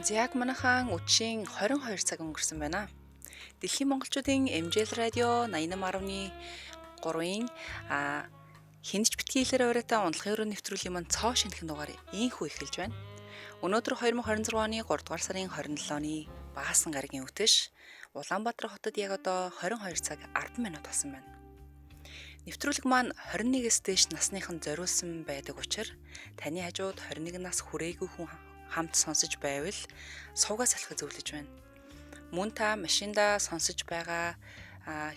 Яг манайхан үдшийн 22 цаг өнгөрсөн байна. Дэлхийн монголчуудын MJL радио 88.3-ийн хинч битгийлэр оройтой унтлагын өрөө нэвтрүүлгийн мань цоо шинэхэн дугаар ийхүү эхэлж байна. Өнөөдөр 2026 оны 3 дугаар сарын 27-ны Баасан гарагийн үтэш Улаанбаатар хотод яг одоо 22 цаг 10 минут болсон байна. Нэвтрүүлэг маань 21-с дээш насныхан зориулсан байдаг учраас таны хажууд 21 нас хүрээгүй хүн хамт сонсож байвал суугаа салхи зөвлөж байна. Мөн та машиндаа сонсож байгаа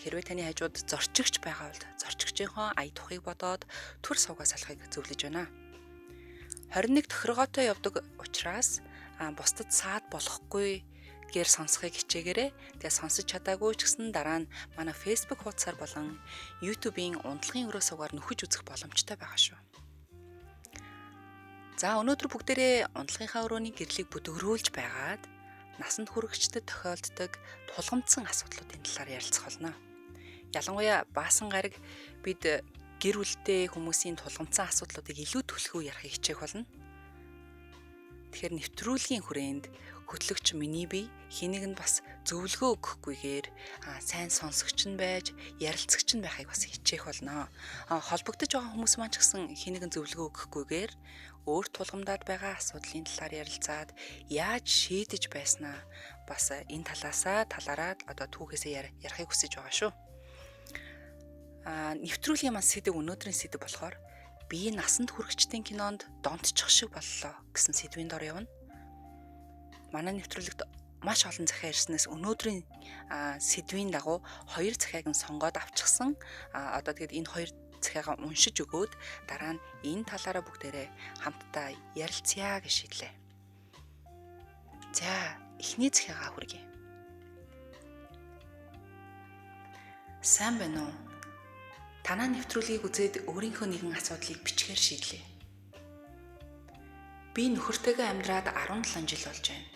хэрвээ таны хажууд зорчигч байгаа бол зорчигчийнхоо ая тухыг бодоод түр суугаа салхийг зөвлөж байна. 21 тохиргоотой явдаг учраас бусдад саад болохгүй гэр сонсохыг хичээгээрэй. Тэгээ сонсож чадаагүй ч гэсэн дараа нь манай Facebook хуудасаар болон YouTube-ийн унтлагын өрөө суугаар нөхөж үзэх боломжтой байгаа шүү. За өнөөдөр бүгдээрээ унтлагынхаа өрөөний гэрлийг бүдгөрүүлж байгаад насанд хүрэгчдэд тохиолддог тулгамдсан асуудлуудын талаар ярилцах болно. Ялангуяа Баасан гараг бид гэр бүлтэй хүмүүсийн тулгамдсан асуудлуудыг илүү түлхүү ярихыг хичээх болно. Тэгэхээр нэвтрүүлгийн хүрээнд хөтлөгч миний бие хэнийг нь бас зөвлөгөө өгөхгүйгээр сайн сонсогч нь байж ярилцагч нь байхыг бас хичээх болно. Холбогдож байгаа хүмүүс маань ч гэсэн хэнийг нь зөвлөгөө өгөхгүйгээр өөр тулгамдаад байгаа асуудлын талаар ярилцаад яаж шийдэж байснаа бас энэ талаараа одоо түүхээсээ ярихыг хүсэж байгаа шүү. Нэвтрүүлгийн маань сэдэв өнөөдрийн сэдэв болохоор би насанд хүрэгчдийн кинонд донтчих шиг боллоо гэсэн сэдвийн дор явна. Манай нэвтрүүлэгт маш олон захиа ирснээс өнөөдрийн сэдвийн дагуу 2 захиаг нь сонгоод авчихсан. Одоо тэгээд энэ 2 захиагаа уншиж өгөөд дараа нь энэ талаараа бүгдээрээ хамтдаа ярилцъя гэж шийдлээ. За, эхний захиагаа хүргэе. Сайн байна уу? Танаа нэвтрүүлгийг үзээд өөрийнхөө нэгэн асуудлыг бичгээр шийдлээ. Би нөхөртөөгөө амьдраад 17 жил болж байна.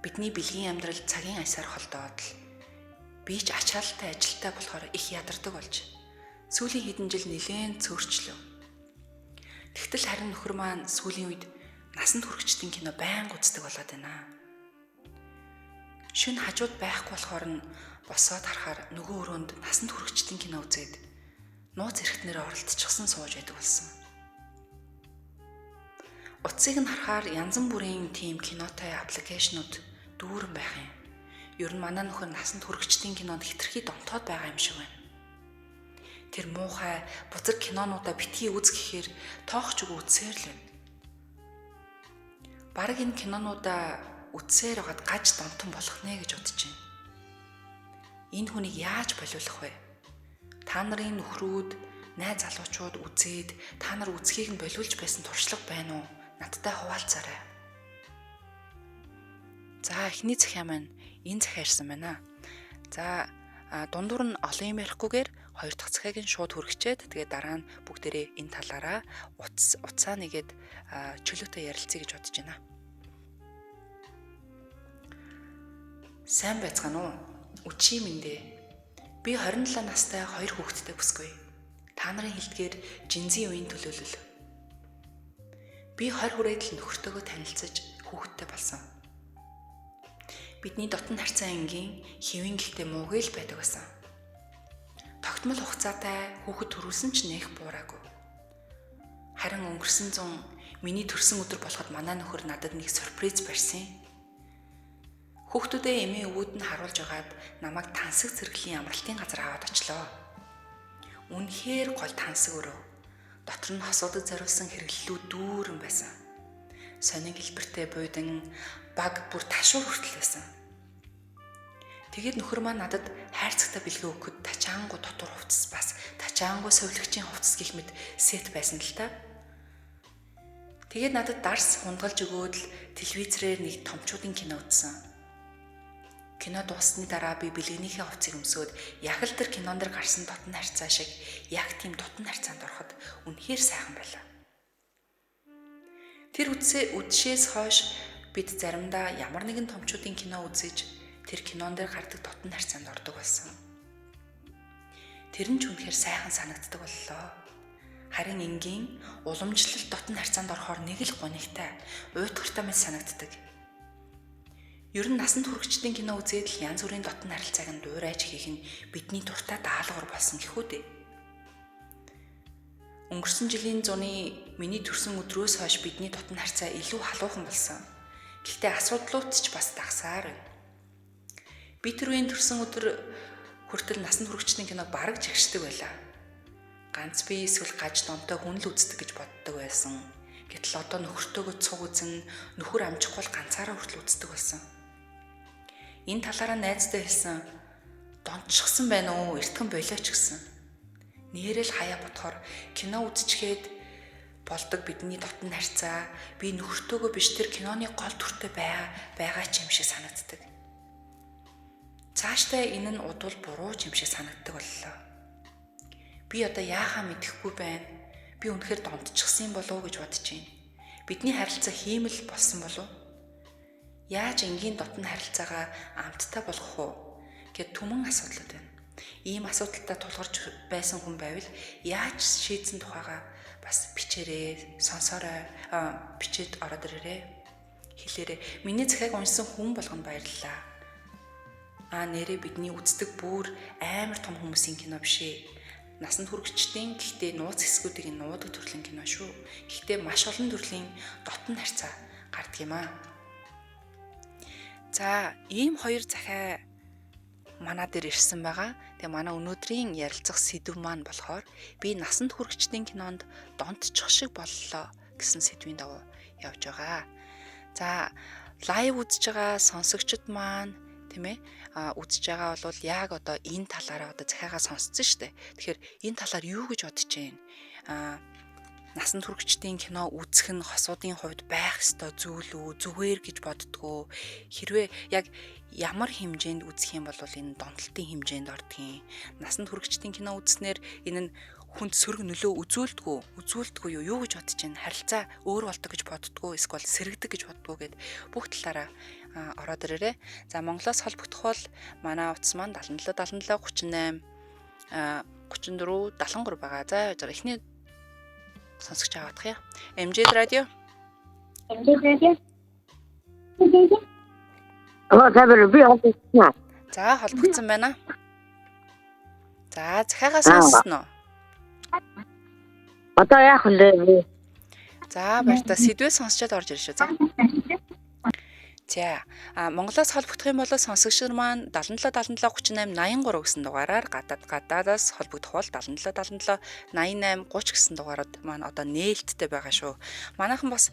Бидний бэлгийн амьдрал цагийн аясаар холдоод л би ч ачаалттай ажилтай болохоор их ядардаг болж сүүлийн хэдэн жил нэлээд цөөрчлөв. Тэгтэл харин нөхөр маань сүүлийн үед насанд хүрэгчдийн кино байнга үздэг болоод байна. Шөнө хажууд байхгүй болохоор нь босоод харахаар нөгөө өрөөнд насанд хүрэгчдийн кино үзээд нууц эрэхтнэрээ оролцчихсан сууж байдаг болсон. Утсыг нь харахаар янз бүрийн тим кинотой аппликейшнууд дүүрэн байх юм. Ер нь манай нөхөр насанд хүрэгчдийн кинонд хэтэрхий донтоод байгаа юм шиг байна. Тэр муухай бузар кинонуудаа битгий үз гэхээр тоохч үг үзсээр л байна. Бараг энэ кинонуудаа үтсээр байгаад гаж донтон болох нэ гэж бодож байна. Энэ хүнийг яаж болиулах вэ? Та нарын нөхрүүд, найз залуучууд үзээд та нар үзхийг нь болиулж байсан туршлага байна уу? Надтай хуваалцаарай. За, эхний захиа маань энэ захиа ирсэн байна. За, дундуур нь олон юм ярихгүйгээр 2 дахь захиаг нь шууд хүргчээд тэгээ дараа нь бүгдээрээ энэ талаараа уцаа нэгээд чөлөөтэй ярилцъя гэж бодож байна. Сайн байцгаана уу? Үчи минь. Би 27 настай 2 хүүхэдтэй бүсгүй. Та нарын хэлдгээр жинзийн үеийн төлөөлөл. Би 20 хүрээд л нөхөртөөгөө танилцаж хүүхэдтэй болсон. Бидний дотн харьцаа энгийн хэвэн гэлтэй муугүй л байдаг байсан. Тогтмол хугацаатай хүүхэд төрүүлсэн ч нэх буураагүй. Харин өнгөрсөн 100 миний төрсөн өдөр болоход манай нөхөр надад нэг сюрприз барьсан. Хүүхдүүдээ эмээ өвүүд нь харуулж агаад намайг тансаг цэргэлийн амралтын газар аваад очлоо. Үнэхээр гол тансаг өрөө. Дотор нь хосуудад зориулсан хэрэглэлүүд дүүрэн байсан. Сонин хэлбэртэй буудан баг бүр ташуур хүртэл байсан. Тэгээд нөхөр маань надад хайрцагтай бэлгээ өгөхөд тачаангу дотор хувцас бас тачаангу совилгчийн хувцас гэх мэт сет байсан л та. Тэгээд надад дарс хунгалж өгөөд л телевизээр нэг томчуудын кино үзсэн. Кино дуусны дараа би бэлгэнийхээ хувцсыг өмсөөд яг л тэр кинон дэр гарсан дотн харьцаа шиг яг тийм дотн харьцаанд ороход үнэхээр сайхан байлаа. Тэр үдшээс хойш бид заримдаа ямар нэгэн томчуудын кино үзэж тэр кинон дэр гардаг дотн харьцаанд ордог болсон. Тэр нь ч үнэхээр сайхан санагддаг боллоо. Харин энгийн уламжлалт дотн харьцаанд орохоор нэг л гонигтай, уйтгартай мэт санагддаг. Ер нь насанд хүрэгчдийн кино үзээд л янз бүрийн дотн харилцааг нь дуурайж хийх нь бидний дуртай даалгавар болсон гэхүү дээ. Өнгөрсөн жилийн зуны миний төрсөн өдрөөс хойш бидний дотн харилцаа илүү халуухан болсон. Гэхдээ асуудлууд ч бас дагсаар байна. Би тэр үеийн төрсөн өдөр хүртэл насанд хүрэгчдийн киног бараг жигшдэг байлаа. Ганц би эсвэл гаж донтой хүн л үздэг гэж боддог байсан. Гэтэл одоо нөхөртөөгөө цуг үзэн нөхөр амжихгүй бол ганцаараа хүртэл үздэг болсон. Энэ талаараа найзтай хэлсэн донччихсан байна уу, эртхэн болооч гэсэн. Нээрэл хаяа бодохоор кино үзчихээд болдог бидний дотн харьцаа би нөхөртөөгөө биш тэр киноны гол дүртэй байгаа ч юм шиг санагддаг. Цаашдаа энэ нь удвал буруу ч юм шиг санагддаг боллоо. Би одоо яахаа мэдэхгүй байна. Би үнэхээр донтчихсан болов уу гэж бодож байна. Бидний харилцаа хиймэл болсон болов уу? Яаж энгийн дотн харилцаагаа амттай болгох вэ гэд түмэн асуудлууд байна. Ийм асуудалтай тулгарч байсан хүн байвал яаж шийдсэн тухайга бас бичээрэй, сонсоорой, бичээд ороод ирээрэй. Хэлээрэй. Миний захиаг уншсан хүн болгонд баярлалаа. Нэрээ бидний үздэг бүр амар том хүмүүсийн кино биш ээ. Насанд хүрэгчдийн гэхдээ нууц хэсгүүдийг нуудаг төрлийн кино шүү. Гэхдээ маш олон төрлийн дотн харьцаа гардаг юм аа. За, ийм хоёр захиа манай дээр ирсэн байгаа. Тэгээ манай өнөөдрийн ярилцах сэдв маань болохоор би насанд хүрэгчдийн кинонд донтчих шиг боллоо гэсэн сэдвийн дагуу явж байгаа. За, лайв үзэж байгаа сонсогчид маань тийм ээ үзэж байгаа бол яг одоо энэ талаараа одоо захиагаа сонсцсон шүү дээ. Тэгэхээр энэ талаар юу гэж бодож байна? Насанд хүрэгчдийн кино үзэх нь хосуудын хувьд байх ёстой зүйл үү, зүгээр гэж боддгоо. Хэрвээ яг ямар хэмжээнд үзэх юм бол энэ донтолтын хэмжээнд ордгийн. Насанд хүрэгчдийн кино үзснээр энэ нь хүнд сөрөг нөлөө үзүүлдэггүй юу гэж бодож байна? Харилцаа өөр болдог гэж боддгоо, эсвэл сэрэгдэг гэж боддгоо гэд бүх талаараа ороод ирээрэй. За, Монголоос холбогдох бол манай утас маань 77 77 38 34 73 байгаа. За, эхний сонсогч аваадах яа. MJ радио. Би холбогдсон. За, холбогдсон байна. За, захиагаа сонссон уу? Одоо яах вэ? За, баяртай. Сэдвээ сонсчод орж ирж шүү. За, Монголоос холбогдох юм бол сонсогч нар маань 77 77 38 83 гэсэн дугаараар гадаадаас холбогдох бол 77 77 88 30 гэсэн дугаарууд маань одоо нээлттэй байгаа шүү. Манайхан бас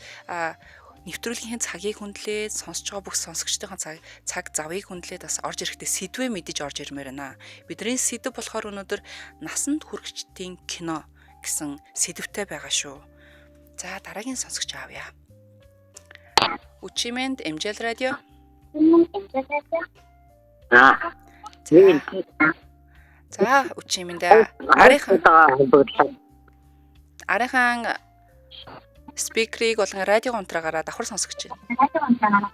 нэвтрүүлгийн цагийг хүндлээд сонсож байгаа бүх сонсогчдын цаг завыг хүндлээд бас орж ирэхдээ сэдвээ мэдэж орж ирмээр байна. Бидний сэдв болохоор өнөөдөр насанд хүрэгчдийн кино гэсэн сэдвтэй байгаа шүү. За, дараагийн сонсогч аавъя. Учимэнд MJ радио. За, Учимэнд арайхан спикерийг болон радио гонтраагаараа давхар сонсогч байна.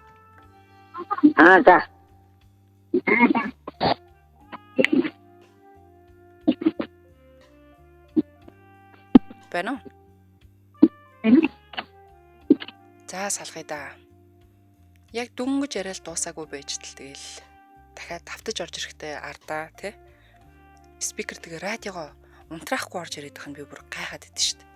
За. Байна уу? За, салгая да. Яг дүнгэж яриад дуусаагүй байж тал тэгэл дахиад тавтаж орж ирэхдээ ардаа тий. Спикер тэгээ радиогоо унтраахгүй орж ирээд байх нь би бүр гайхаад идэв шүү дээ.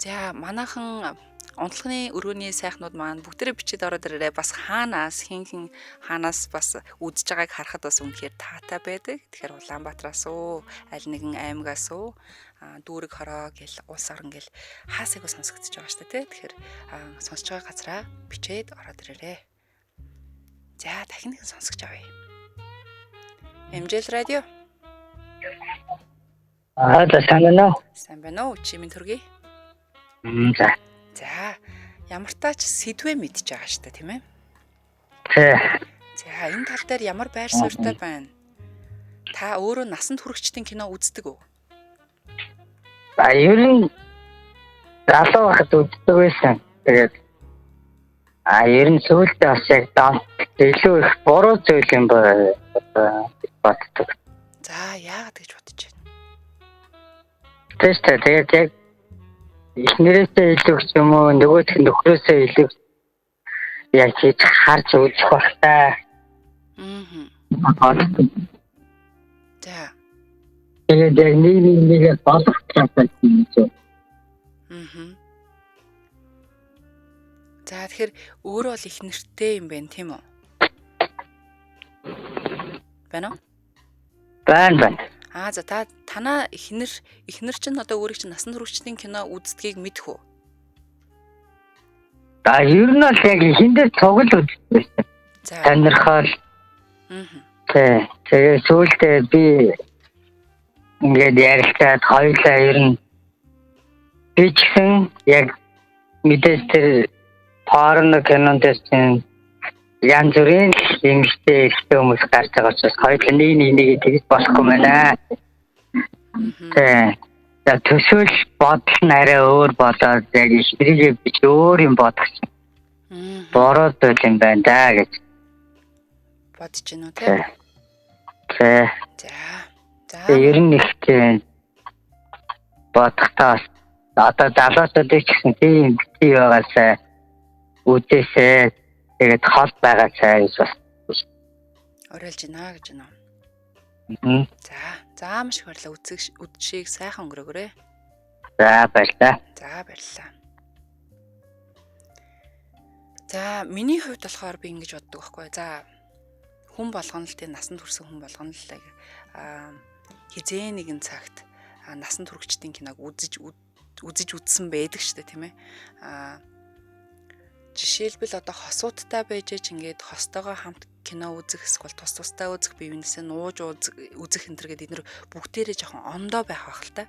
За, манайхан онцлогны өрөөний сайхнууд маань бүгдээрээ бичээд ороод ирээрээ бас хаанаас бас үдж байгааг харахад бас үнэхээр таатай байдаг. Тэгэхээр Улаанбаатараас уу, аль нэгэн аймагаас уу, дүүрэг хороо гэл улс орон гэл хаасайг сонсогдож байгаа шүү дээ. Тэгэхээр сонсож байгаа газараа бичээд ороод ирээрээ. За, дахин нэг сонсогч авъя. MJ радио. Сайн байна уу? Чимэн төргий. За, ямар тач сэдвээ мэдчихэж байгаа шүү дээ, тийм ээ? За, энэ тал дээр ямар байр суурьтай байна? Та өөрөө насанд хүрэгчдийн кино үздэг үү? Ер нь залуу байхад үздэг байсан. Тэгээд ер нь сүүлдээ бас яг илүү их буруу зүйл юм боддог. За, яагаад гэж бодож байна? Тэгээд яг эхнэрээсээ илүү ч юм уу нөгөөх нь нөхрөөсөө илүү яг хийж харж үзэх багтаа. За. Тэгээд яг нэгээ болох чадсан юм чинь. За тэгэхээр өөрөө л их нэртэй юм байна тийм үү? Байна уу? Байна. За танаа эхнэр чинь одоо өөрийг чинь насан туршидын кино үздгийг мэдэх үү? Ер нь бол яг эхэндээ тоглол үзсэн. За. Танирхал. Тэгээ сүүлдээ би ингээд ярилцаад хоёулаа ер нь би ч гэсэн яг мэдээж тэр порно кинондээс чинь янз бүрийн эмгтэй хүмүүс гарч байгаа учраас хоёулаа нэг тэгж болохгүй байна. За төсөөл бодол нь арай өөр болоод яг ихрийгээ бич өөр юм бодсон. Бороод байл юм байна да гэж бодож байна уу тийм? За. Ер нь их тийм бодохтаа одоо залуучуудыг ч гэсэн тийм бити байгаасаа үдээсээ тэгээд хол байгаасаа гэж бас уриалж байна гэж байна. За маш их баярлалаа. Үдшийг сайхан өнгөрөөгөө. За баярлалаа. За миний хувьд болохоор би ингэж боддог байхгүй. За хүн болгоно л тийм насанд хүрсэн хүн болгоно л хизээ нэгэн цагт насанд хүрэгчдийн киног үзэж үзсэн байдаг шүү дээ тийм ээ. Жишээлбэл одоо хосуудтай байж ингээд хостойгоо хамт кино үзэх эсвэл тустай үзэх биенээсээ нууж үзэх энэ төр гэдэг эдгээр бүгдээрээ жоохон ондоо байх байх л та.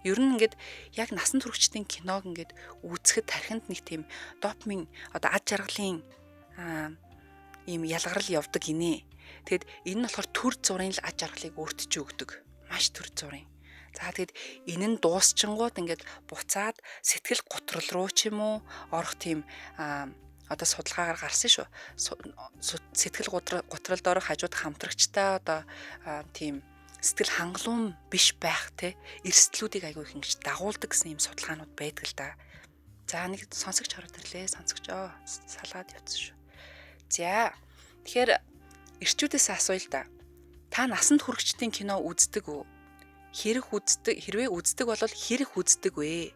Ер нь ингээд яг насан туршидын киног ингээд үзэхэд тархинд нэг тийм допамин одоо ад жаргалын ийм ялгарл явдаг гинэ. Тэгэд энэ нь болохоор төр зургийн л ад жаргалыг өөртөж өгдөг. Маш төр зургийн. За тэгэд энэ нь дуусчингууд ингээд буцаад сэтгэл готрол руу ч юм уу орох тийм одоо судалгаагаар гарсан шүү. Сэтгэл готролд орох хажууд хамтрагчтай одоо тийм сэтгэл хангалуун биш байх те эрсдлүүдийг айгүй их ингэж дагуулдаг гэсэн юм судалгаанууд байдаг л да. За нэг сонсогч хараад ирлээ. Сонсогч салгаад явцсан шүү. За тэгэхээр эрчүүдээс асууя л да. Та насанд хүрэгчдийн кино үздэг үү? Хэрвээ үздэг бол хэрэг үздэг вэ?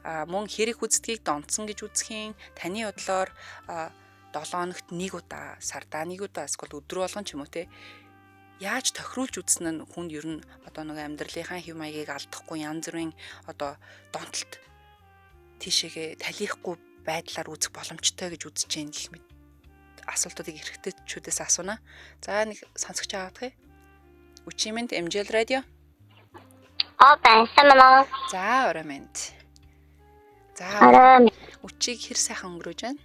Мөн хэрэг үздгийг донцсон гэж үзхийн таны бодлоор 7 хоногт 1 удаа, сардаа 1 удаа эсвэл өдөр болгон ч юм уу те яаж тохируулж үзсэн нь хүнд ер нь одоо нэг амьдралынхаа хэв маягийг алдахгүй янз бүрийн одоо донтолт тийшээгээ талихгүй байдлаар үзэх боломжтой гэж үзэж जैन гэх мэт асуултуудыг эрэгтэйчүүдээс асууна. За нэг сонсогч аваадах юм. Үчимэнд MJL радио. Байсан мөн. За орой мэнд. За үчиг хэр сайхан өнгөрөөж байна?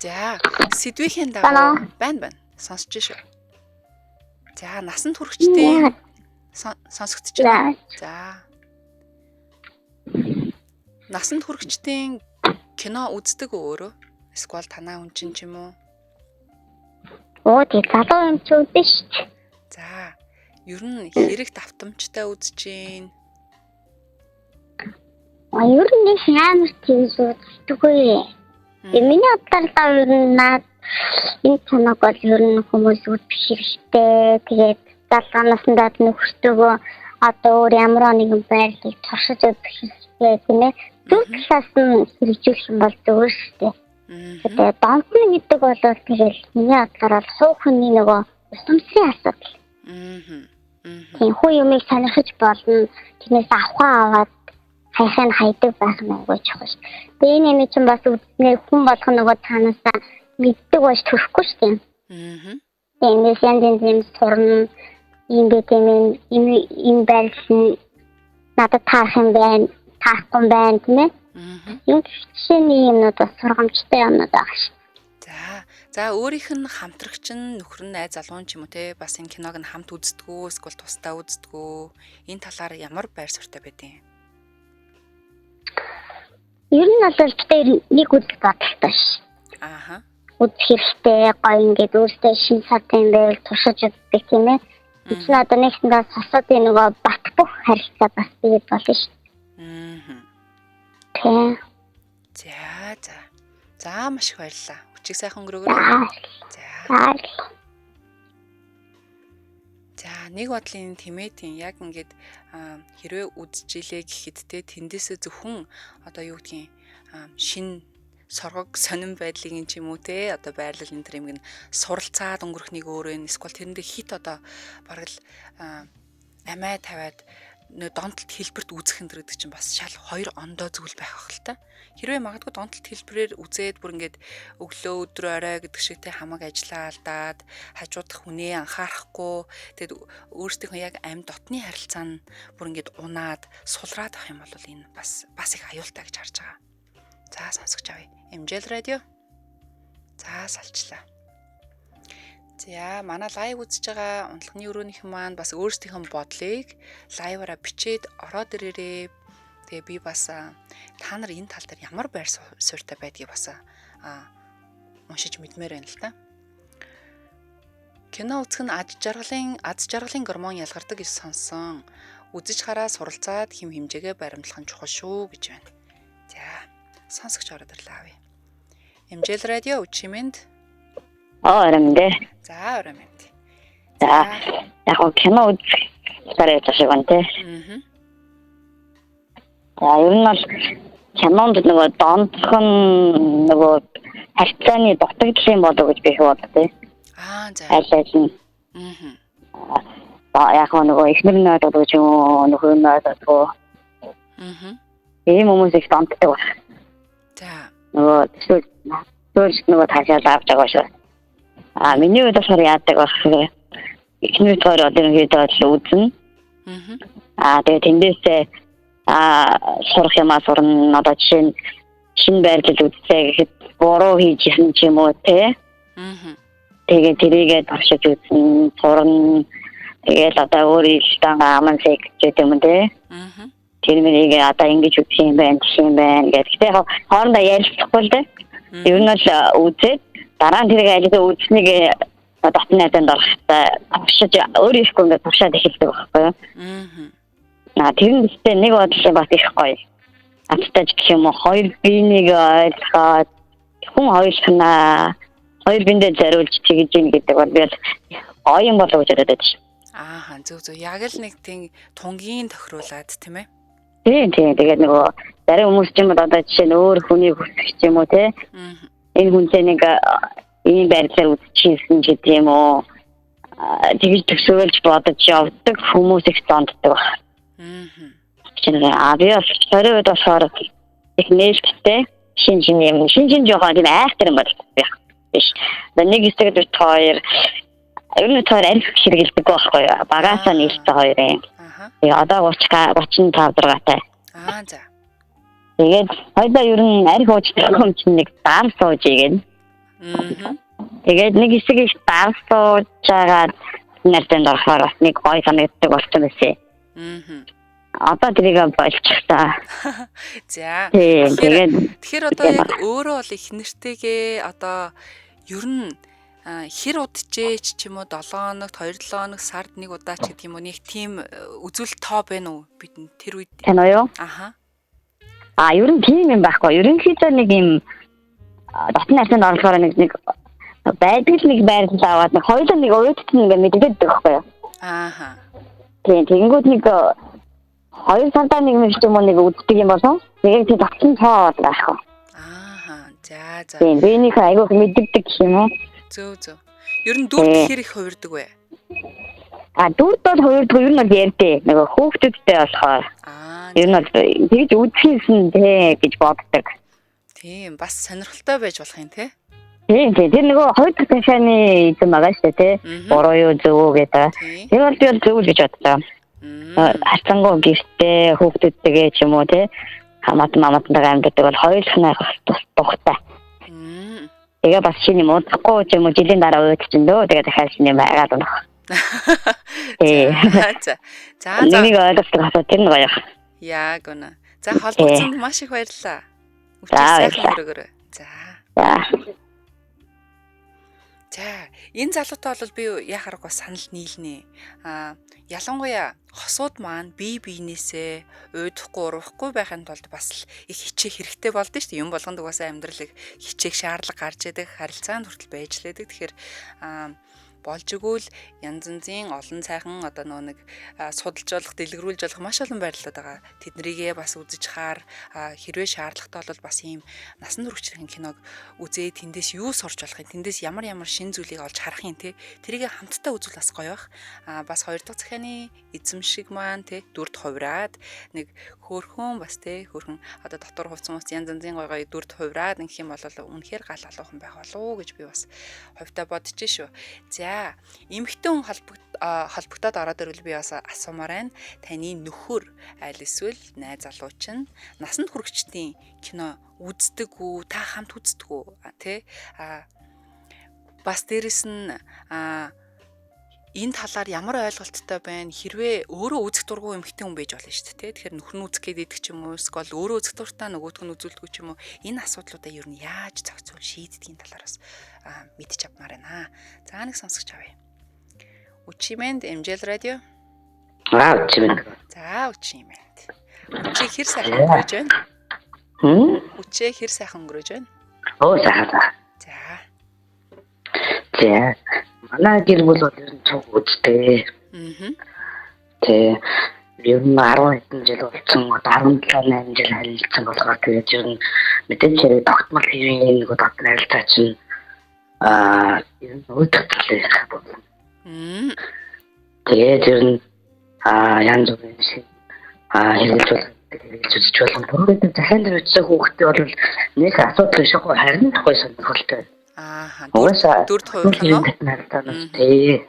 За сэдвийн дагуу байна. Сонсож шүү. За насанд хүрэгчдийн сонсогдож байна. За. Насанд хүрэгчдийн кино үздэг өөрөө? Эсвэл танаа хүн чинь ч юм уу? Тэг залуу юм ч үзэн шүү. За. Ер нь хэрэг давтамжтай үзэж гин. Ер нь нэг амар тийм үздэггүй. Миний бодлоор ер нь энэ киног бол ер нь хүмүүс үзэх хэрэгтэй. Тэгээд залгаанаас нь дад нөхөртөөгөө одоо өөр ямар нэгэн байрлалыг туршиж үзэх хэрэгтэй тийм ээ. Зөв талаас нь хэрэгжүүлэх юм бол зөв шүү дээ. Тэгээд донтно гэдэг бол тэгэл миний бодлоор суух хүний нөгөө тусламжийн асуудал. Тийм хүн юмыг сонирхож болно. Тэрнээс аваад хайхын хайдаг байх нь айгүй чухал шүү. Тэгээ энэ юм чинь бас үзнэ хүн болох нөгөө цаанаасаа мэддэг байж төрөхгүй шүү дээ. Энэс янз сурна юм бэтэмэн им байлсан надад таах юм байна, таахгүй юм байна тийм ээ. Юм шинэ юмнууд бас сургамжтай юмнууд байгаа шүү. За өөрийнх нь хамтрагч нь нөхөр нь найз залуу ч юм уу те бас энэ киног нь хамт үздэггүй эсвэл тусдаа үздэггүй энэ талаар ямар байр суурьтай байдیں۔ Ер нь бол тэр нэг үйл бодолтой ш. Үзэх хэрэгтэй гоё ингээд өөртөө шин сатын байвал туршиж үздэг тийм ээ. Энэ ч надад нэгсэндээ сосоод нөгөө бат бөх харилцаа бас бий болно ш. За. За маш их баярлалаа. Өчиг сайхан өнгөрөөгөө. За. За нэг бодлын тэмээдийн яг ингээд хэрвээ үдчихилээ гэхэд те тэндээсээ зөвхөн одоо юу гэдгийг шин соргог сонирн байдлыг юм ч юм уу те одоо байрлал энэ төр юм гин суралцаад өнгөрөх нэг өөр вэ эсвэл тэрэндээ хит одоо бараг л амиа тавиад нөө донтолт хэлбэрт үзэх энэ гэдэг чинь бас шал хоёр ондоо зүйл байх ах л та. Хэрвээ магадгүй донтолт хэлбэрээр үзээд бүр ингээд өглөө өдрөө орой гэдэг шиг те хамаг ажиллаа алдаад хажуудах хүнээ анхаарахгүй тэгэд өөрсдийнхөө яг амьд дотны харилцаа нь бүр ингээд унаад сулраад ах юм бол энэ бас их аюултай гэж харж байгаа. За сонсогч авъя. MJL радио. За салчлаа. За манай лайв үзэж байгаа унтлагын өрөөнийхэн маань бас өөрсдийнх нь бодлыг лайваараа бичээд ороод ирээрээ. Тэгээ би бас та нар энэ тал дээр ямар байр суурьтай байдгийг бас уншиж мэдмээр байна л та. Кино үзэх нь аз жаргалын гормон ялгардаг гэж сонсон. Үзэж хараа суралцаад хэм хэмжээгээ баримтлах нь чухал шүү гэж байна. За сонсогч ороод ирлээ авъя. MJL радио үчимэнд Оромдэ. За оромд. За яг кино үзэх дараа шиг байна те. За ер нь бол кинонд нөгөө донцхон нөгөө харьцааны дутагдсан болов гэж би боддог те. За. Айлын. Яг нөгөө ихнэр нь одоо гэж юм нөхөр нь одоо. Ийм хүмүүс их донтдаг ба. За. Нөгөө төлс нөгөө таашаал авч байгаа шүү. Миний үед болохоор яадаг байх ихнэр тоор одоо ерөнхийдөө үзнэ. Тэгээ тэндээсээ сурах юмаа сурна одоо жишээ нь шинэ байрлал үзсэй гэхэд буруу хийжсэн ч юм уу те. Тэгээ тэрийгээ туршиж үзнэ, сурна. Тэгээл одоо өөр илтэн аман сэг гэдэг юм те. Тэр мэрийг одоо ингэж үзэх юм байна, тийш юм байна гэдэг. Тэгээ хоорондоо ярилцахгүй л те. Ер нь л үзээд дараа нь тэрийг айлгаа үзснийг дотны найзанд орохтой туршиж өөрийнхөө ингээд туршаад эхэлдэг байхгүй юу? Тэр нь гэхдээ нэг бодлоо бас их гоё. Аттай гэх юм уу хоёр биенийг ойлгоод хүн хоёр биендээ зориулж тэгж ийн гэдэг бол би гоё юм болов гэж бодож байна. Зөв. Яг л нэг тийм тунгийн тохируулаад тийм ээ. Тийм. Тэгээд нөгөө зарим хүмүүс ч юм уу одоо жишээ нь өөр хүнийг хүсэх юм уу те. Энэ хүнтэй нэг ийм байдлаар үзчихсэн ч гэдэг юм уу. Тэгж төсөөлж бодож явдаг хүмүүс их донддаг баг. Би бас сөрөд болохоор их нээлттэй шин жоохон тийм айхтар юм байна. Биш. Нэг хэсэгт хоёр ер нь хоёр арх хэрэгэлдэг байхгүй юу? Багаасаа нээлттэй хоёр юм. Тэгээ одоо 35 6-тай. За. Тэгээд хоёулаа ер нь арх уучдаг юм чинь нэг даам сууж игээд. Тэгээд нэг хэсэг их даам сууж байгаа нэртэнд орохоор бас нэг гоё санагддаг болсон байсан. Одоо тэрийг болчихлаа. За. Тэгэхээр одоо яг өөрөө бол их нэртэйгээ одоо ер нь хэр удажээч ч юм уу 7 хоногт 2-7 хоног сард нэг удаа ч гэдэг юм уу нэг тийм үзүүлэлт тоо байна уу бид тэр үед тань юу? Ер нь тийм юм байхгүй. Ерөнхийдөө нэг юм дотны хайцанд орлохоор нэг байдаг нэг байрлал аваад нэг хоёулаа нэг уйдт нэг мэддэг байхгүй юу? Тийм тэгэнгүүт нэг 2 сартаа нэг юм шиг юм уу нэг үздэг юм болов. Тэгээд тийм татсан тоо байхгүй. За. Тийм би нэг айгуух мэддэг юм уу? Зөв. Ер нь дүрд хэр их хувирдаг вэ? Дүрд бол хувирдаг ер нь бол ярьдээ. Нөгөө хүүхдүүдтэй болохоор. Ер нь бол тэгж үзчихсэн те гэж боддог. Тийм бас сонирхолтой байж болох юм те. Тийм. Тэр нөгөө хоёр дахь ташааны эзэн байгаа шүү дээ те. Буруу юу зөв үү гэдэг. Тэр бол би зөв л гэж бодлоо. Хацангуу гэртээ хүүхдүүдтэйгээ ч юм уу те. Хамаатантайгаа амьддаг бол хоёр санаах тухтай. Тэгээ бас шинэ юм удахгүй ч юм уу жилийн дараа уудчихсан дөө. Тэгээ дахиад шинэ юм байгаад байна. За. Нэг ойлгох асуудал тэр нэг гоё. Яг үнэ. За холбогдсонд маш их баярлалаа. Өчиг сайхан өрөөгөө. За. За энэ залуутай бол би яхаар бас санал нийлнэ. Ялангуяа хосууд маань бие биенээсээ уйдахгүй урахгүй байхын тулд бас л их хичээх хэрэгтэй болдсон шүү дээ. Юм болгонд угаасаа амьдрал их хичээх шаардлага гарч идэг, харилцаанд хүртэл байж лээдэг. Тэгэхээр болж игэл янз янзын олон сайхан одоо нэг судалж болох, дэлгэрүүлж болох маш олон байрлалууд байгаа. Тэднэрийгээ бас үзэж хаар хэрвээ шаардлагатай бол бас ийм насан туршийн киног үзээ тэндээс юу сурч болох юм, тэндээс ямар шин зүйлийг олж харах юм те. Тэрийг хамтдаа үзвэл бас гоё бах. Бас хоёр дахь захианы эзэмшиг маань те дүрд хувраад нэг хөөрхөн бас те хөөрхөн одоо дотор хувцсан ус янз янзын гоё дүрд хувраад ингэх юм бол үнэхээр гал алуухан байх болов уу гэж би бас хувьдаа бодож шүү. За эмэгтэй хүн холбогдоод ороод ирвэл би бас асуумаар байна. Таны нөхөр аль эсвэл найз залуу чинь насанд хүрэгчдийн кино үздэг үү? Та хамт үздэг үү? Тэ бас дээрэс нь энэ талаар ямар ойлголттой байна? Хэрвээ өөрөө үзэх дургүй эмэгтэй хүн байж болно шүү дээ. Тэгэхээр нөхөр нь үзэх гээд идэх ч юм уу, эсвэл өөрөө үзэх дуртай нөгөөх нь үзүүлдэг ч юм уу. Энэ асуудлуудаа ер нь яаж зохицуул шийддгийн талаар бас мэдчих авмаар байна. За нэг сонсогч авъя. Учимэнд MJL радио. Учимэнд. За Учимэнд. Учи хэр сайхан өнгөрөөж байна? Учи хэр сайхан өнгөрөөж байна? Оо сайхан. За. За. Манай гэр бүл бол ер нь цуг үзтэй. Тэ ер нь 10 хэдэн жил болсон, 17-8 жил харилцсан болохоор тэгээд ер нь мэдээж хэрэг тогтмол хэвийн нэг удаа харилцаа чинь ер нь өөдөх талаа болсон. Тэгээд ер нь янз бүрийн шиг хэрэгжүүлж болох. Түрүүний захиан дээр үтсэх хүүхдээ бол нэг асуудал биш хөө харин гоё сонирхолтой. Дүрд хувирах нь тий.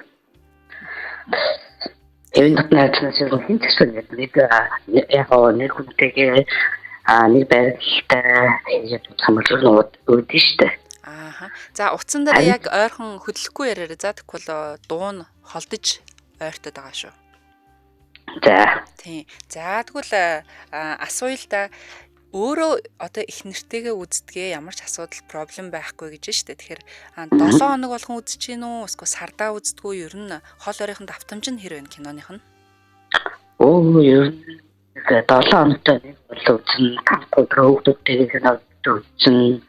Эвэн татнаас юм хин гэсэн нэг яг нэг хүнтэйгээ нэг байралтай хийж хамгаалж үүдэн штэ. За утсан дээр яг ойрхон хөдлөхгүй яриараа за тэгвэл дуу нь холдож ойртоод байгаа шүү. За. Тийм. За тэгвэл асууя л да. Өөрөө одоо их нэртэйгээ үздгээ ямар ч асуудал проблем байхгүй гэж штэ. Тэгэхээр 7 хоног болгон үзэж гин үү? Эсвэл сардаа үздэггүй ер нь хол оройхон давтамж нь хэр вэ киноных нь? Ер нь 7 хоногтой нэг бол үзнэ. Хүүхдүүдтэйгээ кино үзнэ.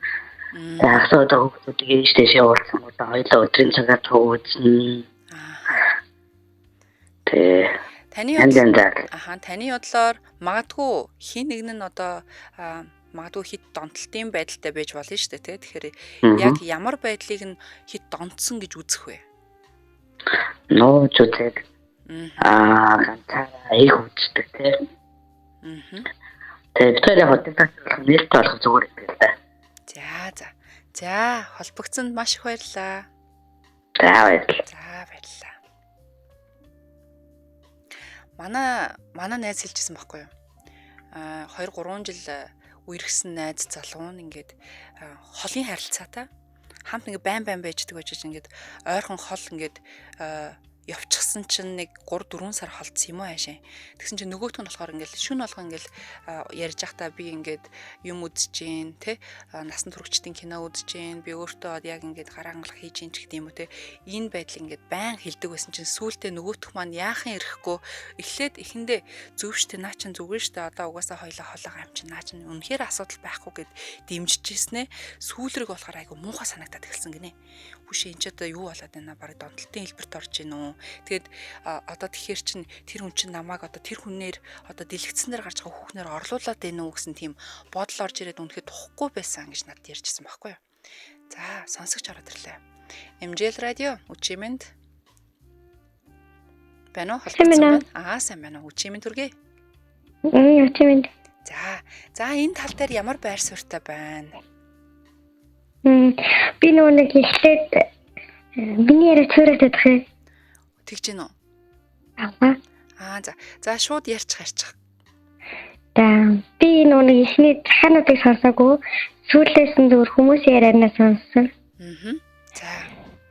Асуудал хүүхдүүдийг ээжтэйш явуулсан удаа хоёулаа өдрийн цагаар үзнэ. Таны бодлоор магадгүй хин нэг нь одоо магадгүй хит донтолтын байдалтай байж болно шүү дээ, тэгэхээр яг ямар байдлыг нь хит донтсон гэж үзэх вэ? Нөө зүтэг. Их үздэг тийм. Тэгээд хотод нэлт болох зүгээр юм л да. За холбогцсонд маш их баярлалаа. За баярлалаа. Манай найз хэлжсэн байхгүй юу? 2-3 жил үерхсэн найз залуу нь ингээд холын харилцаатай хамт ингээ байн байждаг байж ингээд ойрхон хол ингээд явчихсан чинь нэг 3-4 сар холдсон юм уу хаашаа. Тэгсэн чинь нөгөөтг нь болохоор ингээл шүн болгоо ингээл ярьж байхдаа би ингээд юм үзэж гин те насан туршидтын кино үзэж гин би өөртөө яг ингээд гараа ангалах хийж гин ч гэдэг юм уу те энэ байдал ингээд байн хилдэг байсан чинь сүүлдээ нөгөөтг маань яахан ирэхгүй эхлээд эхэндээ зөв штэ наа чин зүгээр штэ одоо угаасаа хоёлаа хоолоо гам чин наа чин үнэхээр асуудал байхгүй гэд дэмжижсэн ээ сүүлрэг болохоор айгу муухай санагдаад эхэлсэн гинэ. Хүшээ энэ ч одоо юу болоод байна бараг донтолтын хэлбэрт орж гин үү. Тэгээд одоо тэгэхэр чин тэр хүн чин намайг одоо тэр хүнээр одоо дэлгэцэн дээр гарч байгаа хүүхнээр орлуулад байна уу гэсэн тийм бодол орж ирээд үнэхээр тухгүй байсан гэж надад ярьжсэн байхгүй юу. За сонсогч ороод ирлээ. MJL радио Учимэнд байна уу? Холбогдсон байна. Сайн байна уу? Учимэнд хүргэе. Учимэнд. За энэ тал дээр ямар байр суурьтай байна? Би нэг ихлээд миний яриа цөөрөд өгөх. Тэгж гин үү? За шууд ярьчих. Би нэг ихний захиануудыг сонсоогүй сүүлээс нь зөвхөн хүмүүсийн ярианаа сонссон. За.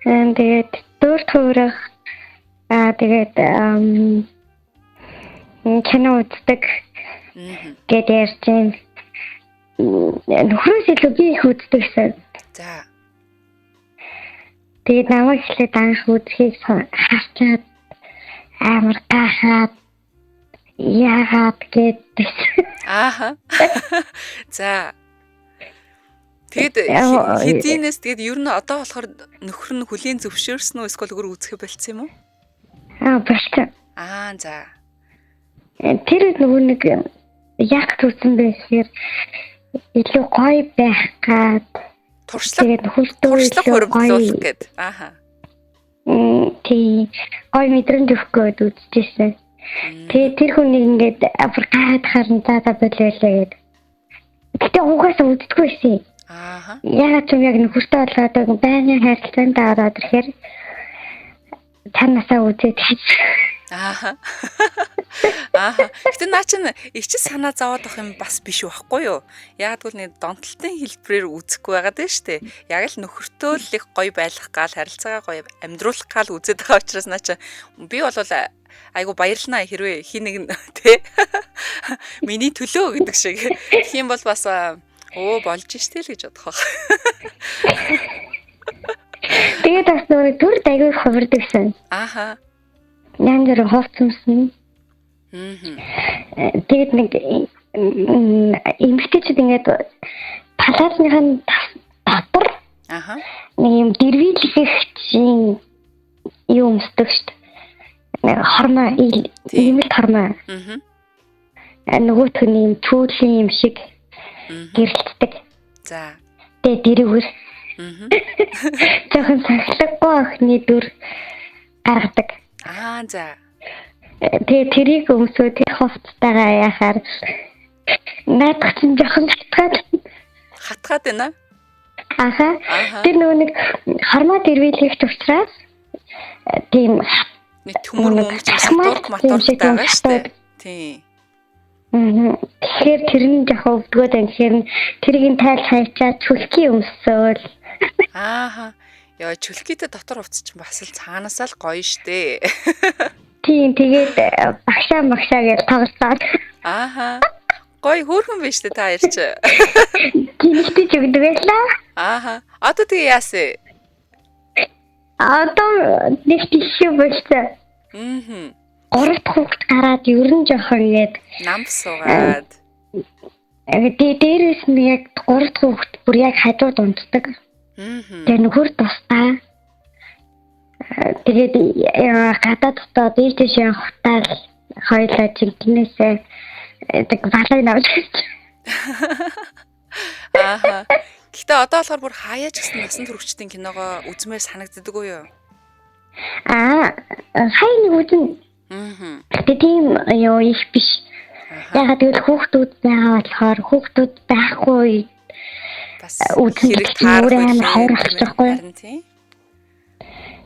Тэгээд дөрөв хувирах тэгээд кино үздэг. Гэт ярьж нөхрөөс илүү би их үздэг гэсэн. За. Тэгээд намайг эхлээд анх үзхийг харчаад амар гахаад яагаад гэдэг. Ааха. За. Тэгэд хэдийнээс тэгэд ер нь одоо болохоор нөхөр нь хүлийн зөвшөөрсөн үү эсвэл өөр үзэх болцсон юм уу? Бasta. За. Тэр нөгөө нэг яг төрсөн байсаар илүү гоё байх гад туршлага туршлага хөрвүүлэх гээд. Ааха. Тий гоё мэдрэмж өгөх гээд үзчихсэн. Тэгээ тэр хүнийг ингээд бүр гайхаад харантаа болоолаа гээд. Гэтэ угаасаа үздэггүй байсан. Ааха. Ягаад ч юм яг нөхөртөө болгоод байнгын харилцаанд ороод ирэхээр танасаа үзээд. Ааха. Гэтэ наа чинь ичи санаа зовоод авах юм бас биш байхгүй юу? Яг л нэг донтолтын хэлбэрээр үзэхгүй байгаад байна шүү дээ. Яг л нөхөртөө л их гоё байх гал харилцаагаа гоё амьдруулах гал үзээд байгаа учраас наа чи би бол айгу баярлнаа хэрвээ хин нэг тэ миний төлөө гэдэг шиг гэх юм бол бас болж штэ л гэж бодох байх. Тэгээд бас нөгөө төр дайгүй хувирдагсан. Ааха. Янз бүр ховцомсон. Тэгээд нэг эмгтээчүүд ингээд талаасныхан татвар. Ааха. Нэг юм дэрвийлэгчийн юм өмсдөг шүү дээ. Хормоо иймэл хормоо. Нөгөөх нь юм чүүлийн юм шиг гэрэлтдэг. За. Тэгээд дэрвэр. Тэхэн цаглаггүй охины дүр гаргадаг. За. Тэгээд тэрийг өмсөө тэр хувцастайгаа яхаар наадах чинь жоохон хатгаад байна. Ааха. Тэр нөгөө нэг хормоо дэрвийлэгч учраас тийм нэг төмөр өмч дург мотортой байгаа шүү дээ. Тийм. Тэгэхээр тэрний жоохон өвдгөөд байна. Тэгэхээр тэрийг тайл хайчаад чүлхий өмсөөл. Ааха. Яа чүлхийтэй дотор хувцс чинь бас л цаанаасаа л гоё штэ. Тийм тэгээд багшаа гэж тоглолцоод. Ааха. Гоё хөөрхөн биш үү та хоёр ч. Гинэтэй ч өгдөг байлаа. Ааха. Одоо тэгээ яасэ? Одоо нэг тийшээ болчихсон. 3 дахь хүүхэд гараад ер нь жоохон ингээд намс суугаад. Дээрээс нь яг 3 дахь хүүхэд бүр яг хажууд унтдаг. Тэгээ нөхөр тусдаа. Тэгээд гадаад дотоо дээш явахтаа хоёлаа жинкнээсээ тэг балай навч. Ааха. Гэхдээ одоо болохоор бүр хаяач гэсэн насан туршидтын киногоо үзмээр санагддаг уу юу? Хаяг үзэн. Тэгээд тийм ёо их биш. Ягаад гэвэл хүүхдүүд байгаа болохоор хүүхдүүд байхгүй бас хэрэг таарахгүй.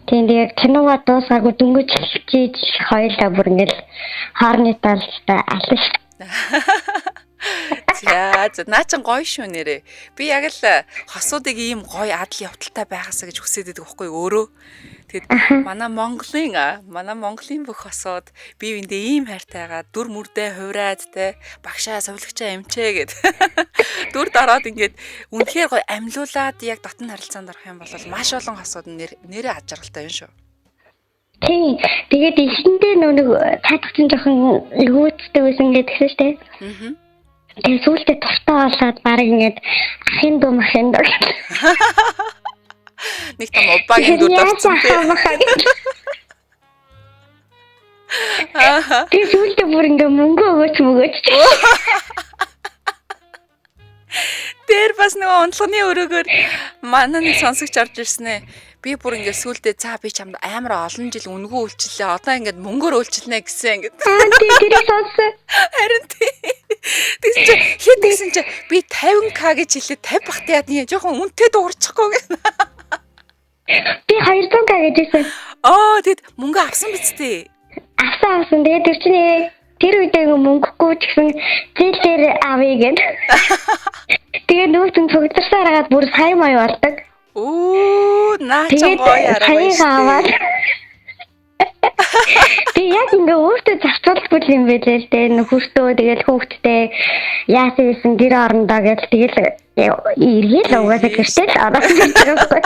Тийм яг киногоо дуусаагүй дөнгөж хэлчихэж хоёлаа бүр ингээл хоорны талдаа алж. За наа чин гоё шүү нэрээ. Би яг л хосуудыг ийм гоё адал явдалтай байгаасаа гэж хүсээд байдаг байхгүй өөрөө. Тэгэд манай Монголын бүх хосууд бие биендээ ийм хайртайгаа дүр мөрдөө хувраад те багшаа сувлагчаа эмчээ гэд дүрд ороод ингээд үнэхээр гоё амьлуулад яг дотн харилцаанд орох юм бол маш олон хосууд нэрээ ад жаргалтай юм шүү. Тийм. Тэгээд эхэндээ нэг цаадах чинь жоохон өвөөцтэй байсан гэдэгсэн шүү дээ. Тэгээд сүүлдээ тустай болоод баг ингээд ахын дуу махын дуу. Нэг том убагийн дүр дурцсан тийм. Тэгээд сүүлдээ бүр ингээд мөнгө өгөөч. Тэр бас нөгөө унтлагын өрөөгөр манай нэг сонсогч орж ирсэн ээ. Би бүр ингээд сүулдэ за би чамд амар олон жил үнгүү үйлчлээ. Одоо ингээд мөнгөөр үйлчлэнэ гэсэн ингээд. Тэр сонсон. Харин тийм чи хэд гэсэн чи би 50k гэж хэлээ 50 бахт яа тийм жоохон үнэтэй дуурчихгүй гэнэ. Би 200k гэж хэлсэн. Тэгэд мөнгө авсан биз дээ. Авсан. Тэгээд тэр чинь тэр үедээ мөнгөгүй ч гэсэн зээл дээр авъя гэд. Тэгээд нүүтэн цогцорсоор хагаад бүр сая май болдог. Наачаа гоё арга шүү. Тэг яг ингээ өөртөө зарцуулахгүй юм байлээ л дээ. Нөхөртөө тэгэл хүүхдтэй яасан гэсэн гэр орондоо гэж тэгэл эргээл угаасаа гэртэл ороод ирсэн.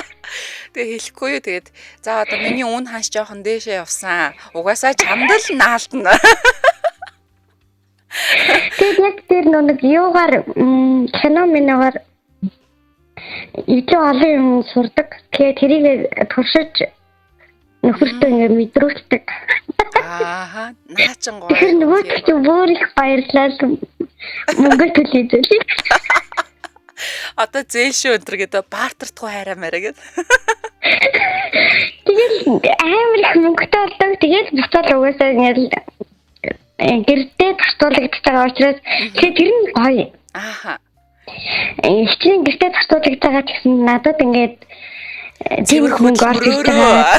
Тэгээ хэлэхгүй юу тэгээд за одоо миний үн ханш жоохон дээшээ явсан. Угаасаа чамдал наалтна. Тэгээд яг тэр нэг юугаар кино миногаар илүү олон юм сурдаг. Тэгээд тэрийг туршиж нөхөртөө ингээд мэдрүүлдэг. Ааха, наачин гоё. Тэгэхээр нөгөө чинь бүр их баярлал мөнгө төлөйдөл. Одоо зээлшөө өнтер гэдэг баартартгүй хайраа мэрэ гэд. Тэгээд амар их мөнгөтэй болдог. Тэгээд буцаад угаасаа ингээд гэрдээ тартуулагдаж байгаа учраас тэгээд тэр нь гоё. Ааха. Ихний гэртээ тартуулагдаж байгаа гэсэн надад ингээд тийм мөнгө олж байгаа.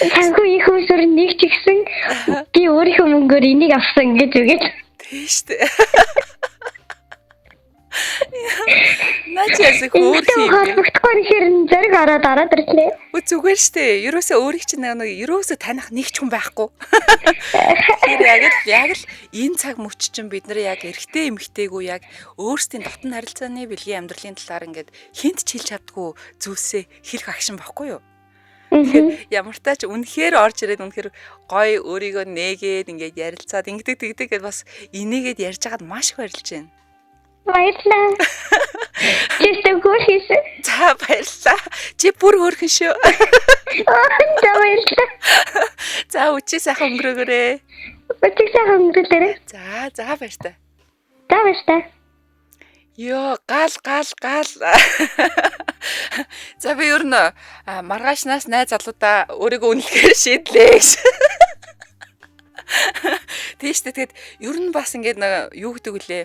Санхүү их усүр нэг ч гэсэн би өөрийнхөө мөнгөөр энийг авсан гэж үгээд. Тийш үү. Начаас хөөх юм. Холбогдохгүй нэхэр зэрэг ороод ирлээ. Үгүй зүгээр штэ. Ерөөсөө өөрийг чинь нэг ерөөсөө таних нэг ч хүн байхгүй. Тэгэхээр яг л энэ цаг мөч чинь бид нар яг эрэгтэй эмэгтэйгүү яг өөрсдийн дотн харилцааны бэлгийн амьдралын талаар ингээд хинт ч хэлж чаддгүй зүйлсээ хэлэх агшин байхгүй юу? Тэгэхээр ямар тач үнэхээр орж ирээд үнэхээр гоё өөрийгөө нээгээд ингээд ярилцаад ингэдэг тэгдэг гэдээ бас инээгээд ярьж байгаад маш их баярлж байна. Баярлалаа. Чистэ гүрхийсэн. За баярлалаа. Чи бүр хөөрхөн шүү. За баярлалаа. За үчи сайхан өнгөрөөгөөрэй. Үчи сайхан өнгөрөөлөөрэй. За баяртай. За баяртай. Йоо гал. За би ер нь маргаашнаас найз залуудаа өөрийгөө үнэлэхээр шийдлээ гэж. Тийштэй тэгэд ер нь бас ингээд нэг юу гэдэг вүлээ.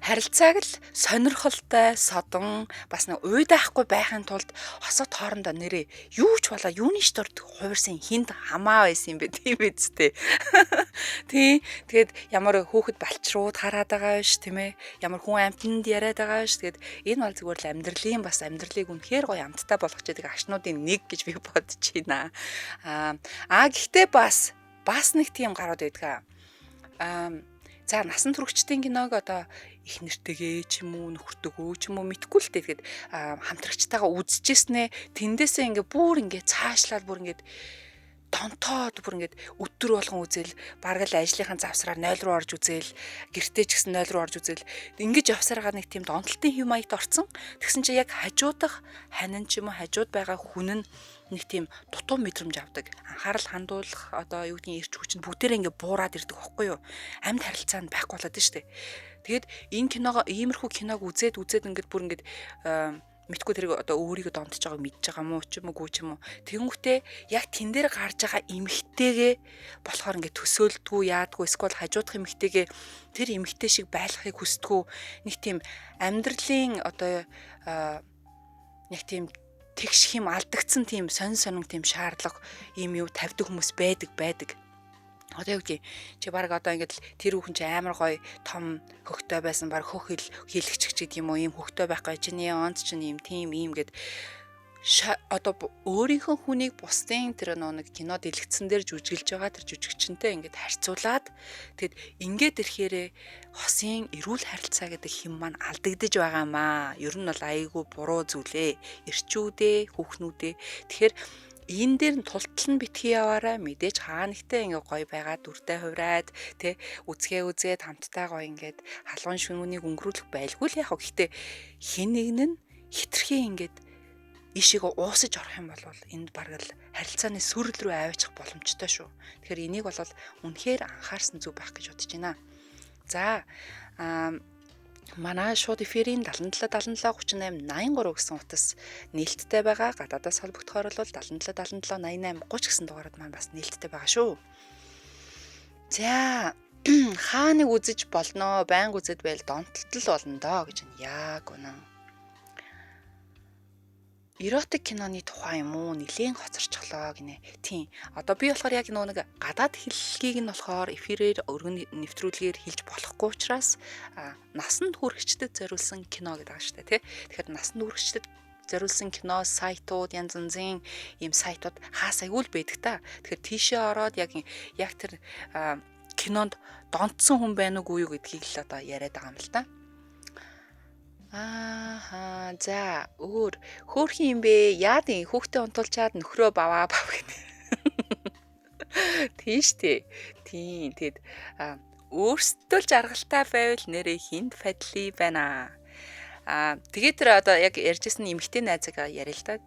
Харилцааг л сонирхолтой, содон бас нэг уйдаахгүй байхын тулд хосод хоорондоо нэрээ юу ч болоо юуны шторд хувирсан хинд хамаа байсан юм бэ тийм биз дээ. Тий. Тэгээд ямар хүүхэд балчрууд хараад байгаа биш тийм ээ. Ямар хүн амтнд яриад байгаа биш. Тэгээд энэ бол зүгээр л амьдралын бас амьдралыг үнэхээр гоё амттай болгож яадаг агшнуудын нэг гэж би бодож байна. Гэхдээ бас нэг тийм гарууд байдаг. За насан туршидтын киног одоо их нэртэйгээ ч юм уу нөхөртөгөө ч юм уу мэдгүй л дээ. Тэгээд хамтрагчтайгаа үзчихснээ тэндээсээ ингээ бүр ингээ цаашлаад бүр ингээ донтоод бүр ингээд өдөр болгон үзэл бараг л ажлынхаа завсраар 0 руу орж үзэл гэртээ ч гэсэн 0 руу орж үзэл ингэж явсараагаа нэг тийм донтолтын хэв маягт орцсон. Тэгсэн чинь яг хажуудах ханин ч юм уу хажууд байгаа хүн нь нэг тийм дутуу мэдрэмж авдаг. Анхаарал хандуулах одоо юу гэдгийг ирч хүч нь бүгдээрээ ингээ буураад ирдэг байхгүй юу? Амьд харилцаа нь байхгүй болоод шүү дээ. Тэгэд энэ киногоо иймэрхүү киног үзээд ингээд бүр ингээд мэдгүй тэрийг одоо өөрийгөө донтож байгааг мэдж байгаа мó ч юм уу ч юм уу. Тэгэнгүүтээ яг тэн дээр гарч байгаа эмэгтэйгээ болохоор ингээд төсөөлдгүү яадгүй эсвэл хажуудах эмэгтэйгээ тэр эмэгтэй шиг байлгахыг хүсдэггүй нэг тийм амьдралын одоо нэг тийм тэгш хэм алдагдсан тийм сонин тийм шаардлага юм юу тавьдаг хүмүүс байдаг. Одоо юу гэдэг чи баг одоо ингээд тэр хүүхэн чи амар гоё том хөхтэй байсан баг хөх хийлэгч гэдэг юм уу ийм хөхтэй байх гэж чиний онц чинь ийм тийм ийм гэд одоо өөрийнхөө хүнийг бусдын тэр нэг кино дэлгэцэн дээр жүжиглж байгаа тэр жүжигчэнтэй ингээд харьцуулаад тэгэд ингээд ирэхээрээ хосын эрүүл харилцаа гэдэг хэм маань алдагдж байгаамаа. Ер нь бол айгүй буруу зүйлээ. Ирчүүдээ, хүүхнүүдээ. Тэгэхээр энэ дээр нь тултал нь битгий яваарай мэдээж хаанагтай ингээ гоё байгаа дүртэй хувраад тэ үзгээд хамтдаа гоё ингээд халуун шөнөнийг өнгөрүүлэх байлгүй л яг хөө. Гэхдээ хэн нэгэн нь хитрхээ ингээд ишиг уусаж орох юм бол энд бараг л харилцааны сүрэл рүү аваачих боломжтой шүү. Тэгэхээр энийг бол үнэхээр анхаарсан зүг байх гэж бодож байна. За манай шууд эфирийн 77 77 38 83 гэсэн утас нээлттэй байгаа. Гадаадаас холбогдохоор бол 77 77 88 30 гэсэн дугаард маань бас нээлттэй байгаа шүү. За хааныг үзэж болно? Байнга үзэж байл донтолтол болно доо гэж яг үнэн. Эротик киноны тухай юм уу нэлээд хоцорчлоо гинэ. Тийм. Одоо би болохоор яг нэг гадаад хэллэгийг нь болохоор эфирээр өргөн нэвтрүүлгээр хэлж болохгүй учраас насанд хүрэгчдэд зориулсан кино гэдэг байгаа шүү дээ, тий. Тэгэхээр насанд хүрэгчдэд зориулсан кино сайтууд янз янзын ийм сайтууд хаас айгүй л байдаг та. Тэгэхээр тийшээ ороод яг тэр кинонд донтсон хүн байна уугүй юу гэдгийг л одоо яриад байгаа юм л та. Ааха. За өөр хөөрхөн юм бэ? Яад ин хүүхдээ унтуулчаад нөхрөө баваа бав гэнэ. Тийш тий. Тийм. Тэгэд өөрсдөө л жаргалтай байвал нэрээ хинд фадли байна. Тэгээд тэр одоо яг ярьжсэн эмэгтэй найзаагаа яриа л да.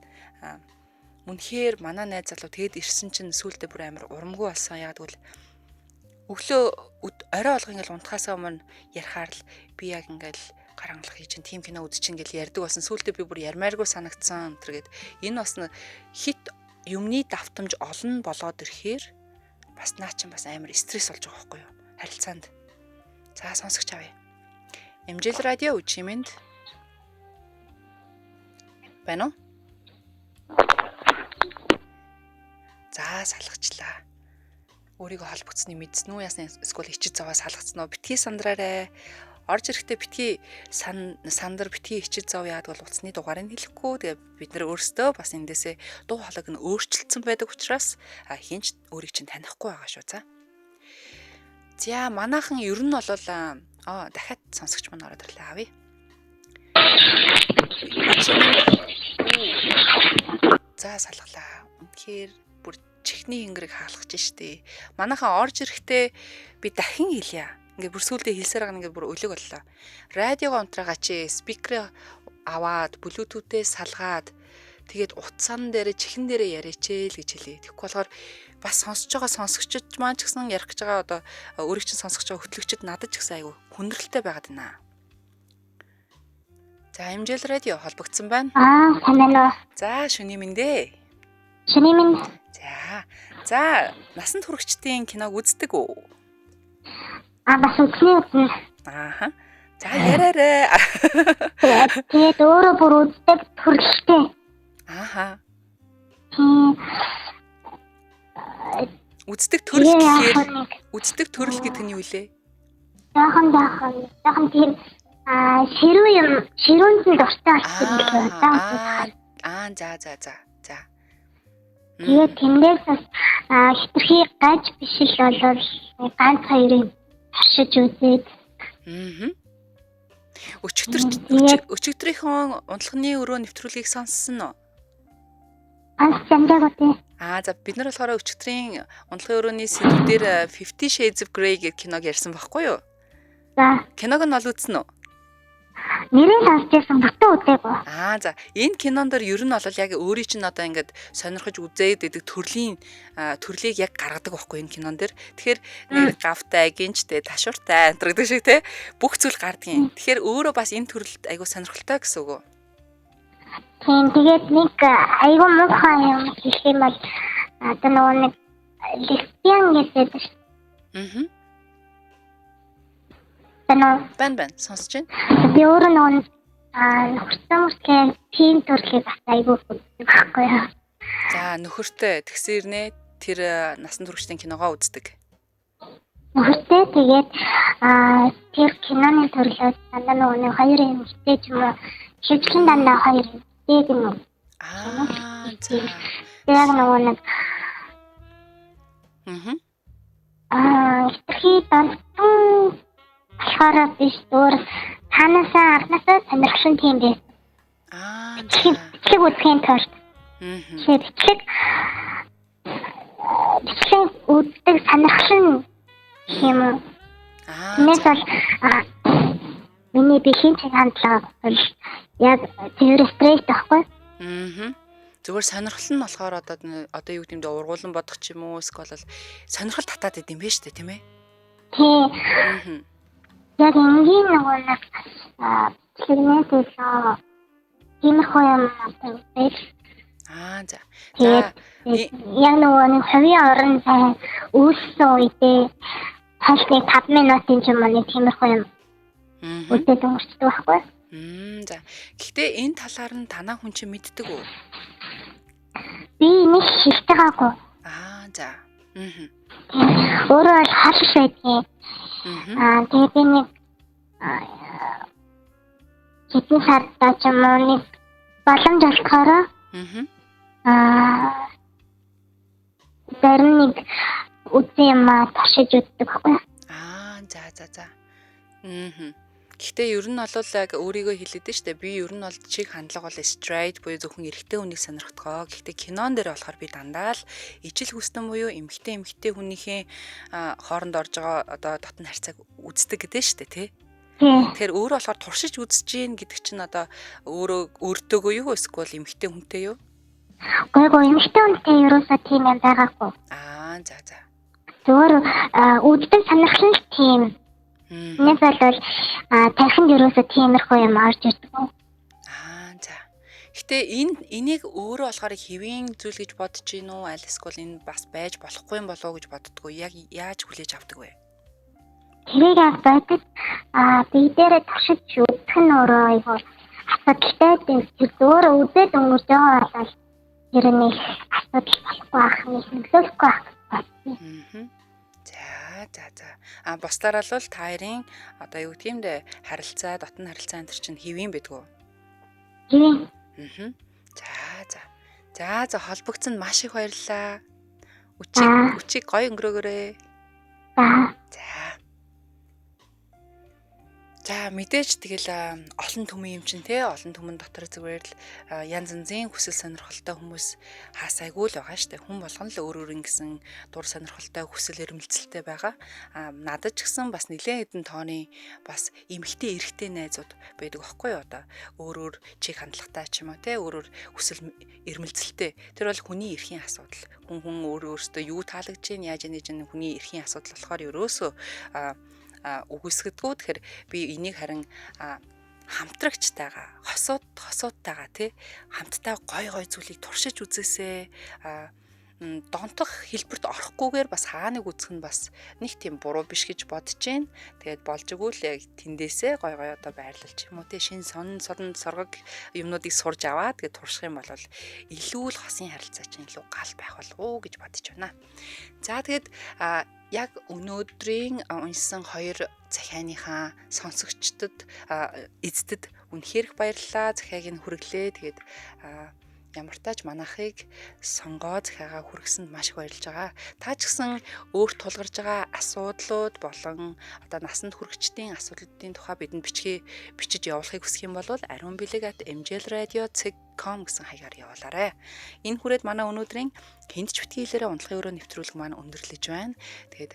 Үнэхээр манай найз залуу тэгэд ирсэн чинь сүүлдээ бүр амар урамгүй болсон. Яг тэгвэл өглөө орой олго ингээл унтахаасаа өмнө ярихаар л би яг ингээл гарангалах хийж тийм кино үзчих ингээл ярьдаг болсон. Сүүлдээ би бүр ярмааргүй санагдсан. Тэргээд энэ бас хит юмны давтамж олон болоод ирэхээр бас наа чинь бас амар стресс болж байгаа байхгүй юу? Харилцаанд. За сонсогч авъя. Эмжил радио үчимэнд байна уу? За салгачлаа. Өөрийгөө холбогдсны мэдсэн үү ясны эсвэл ичид зовоос салгацсан уу? Битгий сандраарэ. Орж ирэхдээ битгий сандар битгий ичид зов яад бол утасны дугаарыг хэлэхгүй. Тэгээ бид нар өөрсдөө бас эндээсээ дуу хоолойг нь өөрчилсөн байдаг учраас хинч өөрийг чинь танихгүй байгаа шүү за. За манайхан ер нь бол дахиад сонсогч маань ороод ирлээ авъя. За салглаа. Үнэхээр бүр чихний хингэрийг хаалгаж штэ. Манайхан орж ирэхдээ би дахин хэлье. Ингээ бүр сүулдэ хэлсээр байгаа ингээ бүр өлөг боллоо. Радиого унтраагаа чи спикерээ аваад блютутээ салгаад тэгээд утсан дээр чихэн дээрээ яриач л гэж хэлээ. Тэгэхгүй болохоор бас сонсож байгаа сонсогчд маань ч гэсэн ярих гэж байгаа одоо өөрийг чинь сонсож байгаа хөтлөгчд надад ч гэсэн айгүй хүндрэлтэй байгаад байна. За Эмжил радио холбогдсон байна. Танаа. За шүний мэндэ. Шүний минь. За насанд хүрэгчдийн киног үздэг үү? Бас үзнэ. Ааха. За яраарэ. Тэгээд өөрөө бүр үздэг хүрэлцтэй. Ааха. Үздэг төрөл гэдэг нь юу вэ? Яахан тийм ширүүнд нь дуртай болсон. За. Тэгээд тэндээс бас хитрхи гаж биш л болол ганц хоёрын харшиж үзээд. Өчигдрийнхөө унтлагын өрөө нэвтрүүлгийг сонссон уу? Сонссон дээ. За бид нар болохоор өчигдрийн унтлагын өрөөний сэдвээр 50 Shades of Grey гэх киног ярьсан байхгүй юу? За. Киног нь ол үзсэн үү? Нэрээ сонсчихсан бүтэн үзээгүй. За энэ кинонд дэр ер нь бол яг өөрийн чинь одоо ингээд сонирхож үзээд идэг төрлийг яг гаргадаг байхгүй энэ кинон дэр. Тэгэхээр нэг гавтай, гинжтэй, ташууртай гэдэг шиг те бүх зүйл гардаг юм. Тэгэхээр өөрөө бас энэ төрлд айгуу сонирхолтой гэсэн үг үү? Тийм тэгээд нэг айгуу муухай юм гэх юм бол одоо нэг лесбиан гэдэг шүү. Бан сонсож байна. Би өөрөө нөхөртэй тийм төрлийг бас айгүй үздэг байхгүй юу. За нөхөртэй тэгсэрнэ тэр насан туршидын киногоо үздэг. Нөхөртэй тэгээд тэр киноны төрлөөс дандаа нэг хоёр юм хитэж юм уу шивхэн дандаа хоёр хитэж юм уу. Яг нэг хитхий дандаа болохоор биш өөр танасаа арнасаа сонирхсан тийм дээ. Бичлэг үзхийн тулд. Бичлэг үздэг сонирхсан юм уу? Nes бол миний бихийн чиг хандлага бол яг тэр стресс тахгүй. Зүгээр сонирхол нь болохоор одоо юу гэмдэ ургуулсан бодох ч юм уу эсвэл сонирхол татаад идэм бэ штэ тийм ээ. Тийм. Яг энгийн нэг бичлэгнээс тиймэрхүү юм байна. За. Яг нэг хувийн орон сайн үүссэн үедээ хайлтны 5 минутын ч юм уу тиймэрхүү юм үдээд өнгөрчдөг байхгүй. За. Гэхдээ энэ талаар нь танаа хүн чинь мэддэг үү? Би нэг хэлж байгаагүй. За. Өөрөө л хаалж байдгийг. Тэгээд би нэг хэдэн сард ч юм уу нэг боломж олохоор зарим нэг үгүй юм туршиж үздэг байхгүй. За. Гэхдээ ер нь бол яг өөрийгөө хэлээд нь штэ би ер нь бол чиг хандлага бол straight буюу зөвхөн эрэгтэй хүнийг сонирхдгоо. Гэхдээ кинон дээр болохоор би дандаа л ижил хүстэн буюу эмэгтэй хүнийхээ хооронд орж байгаа одоо дотн харьцааг үздэг гэдэг штэ тий. Тэгэхээр өөрөө болохоор туршиж үзэж гин гэдэг чинь одоо өөртөөгөө юу эсвэл эмэгтэй хүнтэй юу? Гой эмэгтэй хүнтэй ерөөсөө тийм юм байгаагүй. За. Зөвөр үүдэн сонирхол нь тийм. Нэг бол тархинд ерөөсөө тиймэрхүү юм орж ирдэг. За. Гэтэ энийг өөрөө болохоор хэвийн зүйл гэж бодож гин үү? Аль эсвэл энэ бас байж болохгүй юм болоо гэж боддгоо. Яг яаж хүлээж авдаг вэ? Тэрийг яг бодож би дээрээ туршиж үзэх нь өөрөө айгүй асуудалтай тийм өөрөө үдээд өнгөрж байгаа бол ер нь асуудал болохгүй ах нэг нөлөөлөхгүй ах. За. Бусдаар л та хоёрын одоо юу гэх юм бэ? Харилцаа, дотн харилцаа энэ чинь хэвийн байдгүй. Тийм. За холбогдсонд маш их баярлалаа. Үчиг гоё өнгөрөөгөөрэй. За мэдээж тэгэл олон түмэн юм чинь те олон түмэн дотор зүгээр л янз янзын хүсэл сонирхолтой хүмүүс хаасайгүй л байгаа штэ. Хүн болгон л өөр ингэсэн дур сонирхолтой хүсэл эрмэлзэлтэй байгаа. Надад ч гэсэн бас нэлээд хэдэн тооны бас эмгтэй эрэгтэй найзууд байдаг аахгүй юу одоо өөрөөр чиг хандлагатай ч юм уу те өөрөөр хүсэл эрмэлзэлтэй. Тэр бол хүний эрхийн асуудал. Хүн өөрөөсөө юу таалагдж гин яаж нээж хүний эрхийн асуудал болохоор ерөөсөө үгүйсгдэггүй. Тэгэхээр би энийг харин хамтрагчтайгаа хосуудтайгаа тий хамтдаа гой зүйлийг туршиж үзээсэй. Донтох хэлбэрт орохгүйгээр бас хааныг үзэх нь бас нэг тийм буруу биш гэж бодож байна. Тэгээд болж игэл яг тэндээсээ гой одоо байрлалч юм уу тий шин сонн соргог юмнуудыг сурж аваад тэгээд турших юм бол илүү л хосын харилцаа чинь илүү гал байх болов уу гэж бодож байна. За тэгээд яг өнөөдрийн уншсан 2 захианыхаа сонсогчдод эздэд үнэхээр баярлалаа. Захиаг нь хүргэлээ. Тэгээд ямар тааж манайхыг сонгоо захиагаа хүргэсэнд маш их баярлж байгаа. Та ч гэсэн өөрт тулгарч байгаа асуудлууд болон одоо насанд хүрэгчдийн асуудлуудын тухай бидэнд бичиж явуулахыг хүсэх юм бол arunbileg@mjlradio.com гэсэн хаягаар явуулаарай. Энэ хүрээд манай өнөөдрийн хэнд ч битгий хэлээрээ унтлахын өрөө нэвтрүүлэг маань өндөрлөж байна. Тэгээд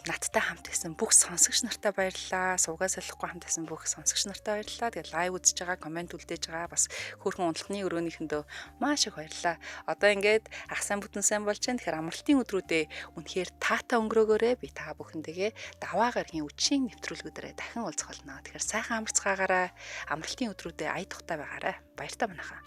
надтай хамт гэсэн бүх сонсогч нартай баярлалаа. Суугаа солихгүй хамт гэсэн бүх сонсогч нартай баярлалаа. Тэгээд лайв үзэж байгаа, комент үлдээж байгаа бас хөөрхөн унтлахны өрөөнийхэндөө маш их баярлалаа. Одоо ингээд ах сайн бүтэн сайн болж байна. Тэгэхээр амралтын өдрүүдээ үнэхээр таатай өнгөрөөгөөрэй. Би та бүхэндээ даваа гарагийн үдшийн нэвтрүүлгүүдээрээ дахин уулзах болно. Тэгэхээр сайхан амарцгаагаарай. Амралтын өдрүүдээ ая тухтай байгаарай. Баяртай манайхаа.